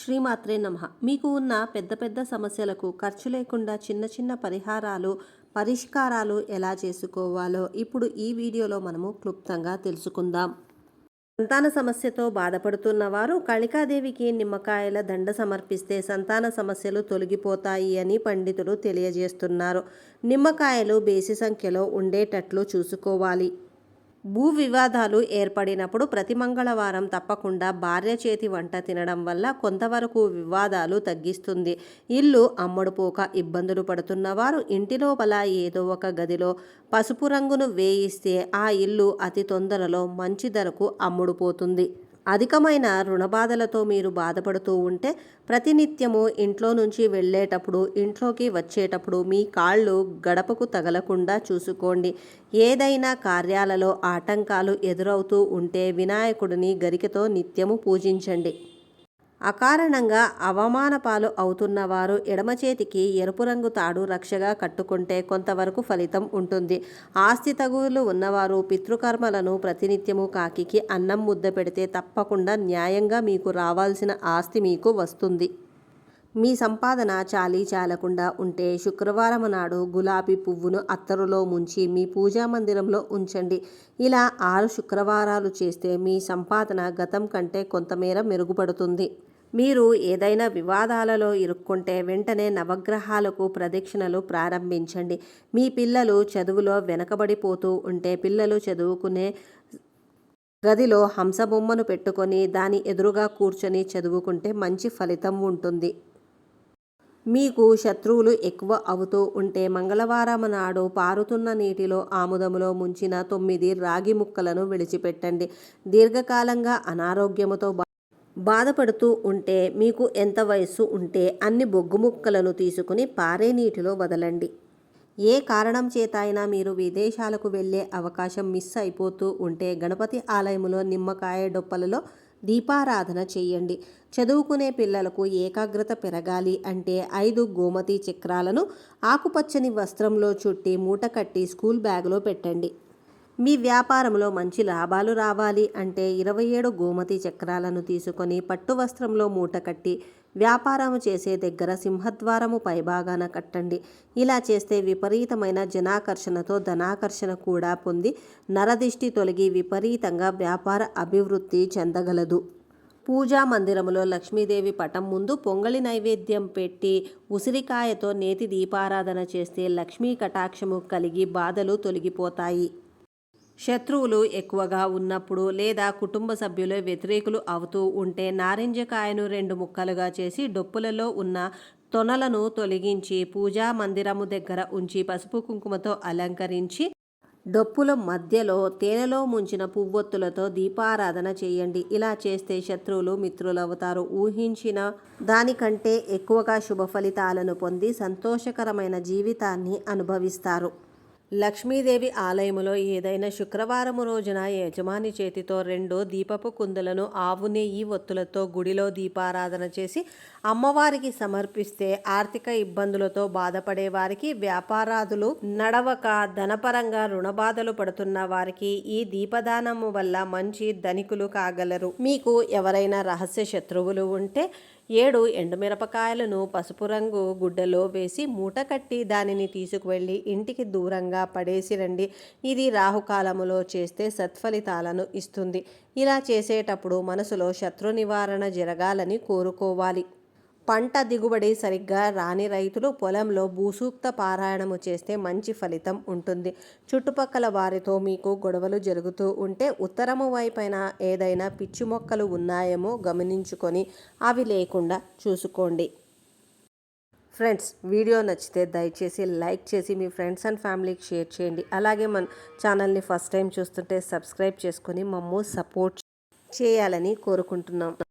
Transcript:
శ్రీమాత్రే నమః. మీకు ఉన్న పెద్ద పెద్ద సమస్యలకు ఖర్చు లేకుండా చిన్న చిన్న పరిష్కారాలు ఎలా చేసుకోవాలో ఇప్పుడు ఈ వీడియోలో మనము క్లుప్తంగా తెలుసుకుందాం. సంతాన సమస్యతో బాధపడుతున్న వారు కాళికాదేవికి నిమ్మకాయల దండ సమర్పిస్తే సంతాన సమస్యలు తొలగిపోతాయి అని పండితులు తెలియజేస్తున్నారు. నిమ్మకాయలు బేసి సంఖ్యలో ఉండేటట్లు చూసుకోవాలి. భూ వివాదాలు ఏర్పడినప్పుడు ప్రతి మంగళవారం తప్పకుండా భార్య చేతి వంట తినడం వల్ల కొంతవరకు వివాదాలు తగ్గిస్తుంది. ఇల్లు అమ్ముడుపోక ఇబ్బందులు పడుతున్నవారు ఇంటి లోపల ఏదో ఒక గదిలో పసుపు రంగును వేయిస్తే ఆ ఇల్లు అతి తొందరలో మంచి ధరకు అమ్ముడుపోతుంది. అధికమైన రుణబాధలతో మీరు బాధపడుతూ ఉంటే ప్రతినిత్యము ఇంట్లో నుంచి వెళ్ళేటప్పుడు ఇంట్లోకి వచ్చేటప్పుడు మీ కాళ్ళు గడపకు తగలకుండా చూసుకోండి. ఏదైనా కార్యాలలో ఆటంకాలు ఎదురవుతూ ఉంటే వినాయకుడిని గరికతో నిత్యము పూజించండి. అకారణంగా అవమాన పాలు అవుతున్న వారు ఎడమ చేతికి ఎరుపు రంగు తాడు రక్షగా కట్టుకుంటే కొంతవరకు ఫలితం ఉంటుంది. ఆస్తి తగువులు ఉన్నవారు పితృకర్మలను ప్రతినిత్యము కాకికి అన్నం ముద్ద పెడితే తప్పకుండా న్యాయంగా మీకు రావాల్సిన ఆస్తి మీకు వస్తుంది. మీ సంపాదన చాలీ చాలకుండా ఉంటే శుక్రవారం నాడు గులాబీ పువ్వును అత్తరులో ముంచి మీ పూజా మందిరంలో ఉంచండి. ఇలా 6 శుక్రవారాలు చేస్తే మీ సంపాదన గతం కంటే కొంతమేర మెరుగుపడుతుంది. మీరు ఏదైనా వివాదాలలో ఇరుక్కుంటే వెంటనే నవగ్రహాలకు ప్రదక్షిణలు ప్రారంభించండి. మీ పిల్లలు చదువులో వెనకబడిపోతూ ఉంటే పిల్లలు చదువుకునే గదిలో హంస బొమ్మను పెట్టుకొని దాని ఎదురుగా కూర్చొని చదువుకుంటే మంచి ఫలితం ఉంటుంది. మీకు శత్రువులు ఎక్కువ అవుతూ ఉంటే మంగళవారం నాడు పారుతున్న నీటిలో ఆముదములో ముంచిన 9 రాగి ముక్కలను విడిచిపెట్టండి. దీర్ఘకాలంగా అనారోగ్యముతో బాధపడుతూ ఉంటే మీకు ఎంత వయస్సు ఉంటే అన్ని బొగ్గు ముక్కలను తీసుకుని పారే నీటిలో వదలండి. ఏ కారణం చేత అయినా మీరు విదేశాలకు వెళ్ళే అవకాశం మిస్ అయిపోతూ ఉంటే గణపతి ఆలయంలో నిమ్మకాయ డొప్పలలో దీపారాధన చేయండి. చదువుకునే పిల్లలకు ఏకాగ్రత పెరగాలి అంటే 5 గోమతి చక్రాలను ఆకుపచ్చని వస్త్రంలో చుట్టి మూట కట్టి స్కూల్ బ్యాగులో పెట్టండి. మీ వ్యాపారంలో మంచి లాభాలు రావాలి అంటే 27 గోమతి చక్రాలను తీసుకొని పట్టు వస్త్రంలో మూట కట్టి వ్యాపారం చేసే దగ్గర సింహద్వారము పైభాగాన కట్టండి. ఇలా చేస్తే విపరీతమైన జనాకర్షణతో ధనాకర్షణ కూడా పొంది నరదిష్టి తొలగి విపరీతంగా వ్యాపార అభివృద్ధి చెందగలదు. పూజా మందిరములో లక్ష్మీదేవి పటం ముందు పొంగలి నైవేద్యం పెట్టి ఉసిరికాయతో నేతి దీపారాధన చేస్తే లక్ష్మీ కటాక్షము కలిగి బాధలు తొలగిపోతాయి. శత్రువులు ఎక్కువగా ఉన్నప్పుడు లేదా కుటుంబ సభ్యులు వ్యతిరేకులు అవుతూ ఉంటే నారింజకాయను 2 ముక్కలుగా చేసి డొప్పులలో ఉన్న తొనలను తొలగించి పూజా మందిరము దగ్గర ఉంచి పసుపు కుంకుమతో అలంకరించి డొప్పుల మధ్యలో తేనెలో ముంచిన పువ్వొత్తులతో దీపారాధన చేయండి. ఇలా చేస్తే శత్రువులు మిత్రులవుతారు. ఊహించిన దానికంటే ఎక్కువగా శుభ ఫలితాలను పొంది సంతోషకరమైన జీవితాన్ని అనుభవిస్తారు. లక్ష్మీదేవి ఆలయములో ఏదైనా శుక్రవారము రోజున యజమాని చేతితో 2 దీపపు కుందులను ఆవు నెయ్యి ఒత్తులతో గుడిలో దీపారాధన చేసి అమ్మవారికి సమర్పిస్తే ఆర్థిక ఇబ్బందులతో బాధపడే వారికి, వ్యాపారాదులు నడవక ధనపరంగా రుణబాధలు పడుతున్న వారికి ఈ దీపదానము వల్ల మంచి ధనికులు కాగలరు. మీకు ఎవరైనా రహస్య శత్రువులు ఉంటే 7 ఎండుమిరపకాయలను పసుపు రంగు గుడ్డలో వేసి మూట కట్టి దానిని తీసుకువెళ్ళి ఇంటికి దూరంగా పడేసి రండి. ఇది రాహుకాలములో చేస్తే సత్ఫలితాలను ఇస్తుంది. ఇలా చేసేటప్పుడు మనసులో శత్రు నివారణ జరగాలని కోరుకోవాలి. పంట దిగుబడి సరిగ్గా రాని రైతులు పొలంలో భూసూక్త పారాయణము చేస్తే మంచి ఫలితం ఉంటుంది. చుట్టుపక్కల వారితో మీకు గొడవలు జరుగుతూ ఉంటే ఉత్తరము వైపున ఏదైనా పిచ్చి మొక్కలు ఉన్నాయేమో గమనించుకొని అవి లేకుండా చూసుకోండి. ఫ్రెండ్స్, వీడియో నచ్చితే దయచేసి లైక్ చేసి మీ ఫ్రెండ్స్ అండ్ ఫ్యామిలీకి షేర్ చేయండి. అలాగే మన ఛానల్ని ఫస్ట్ టైం చూస్తుంటే సబ్స్క్రైబ్ చేసుకొని మమ్ము సపోర్ట్ చేయాలని కోరుకుంటున్నాం.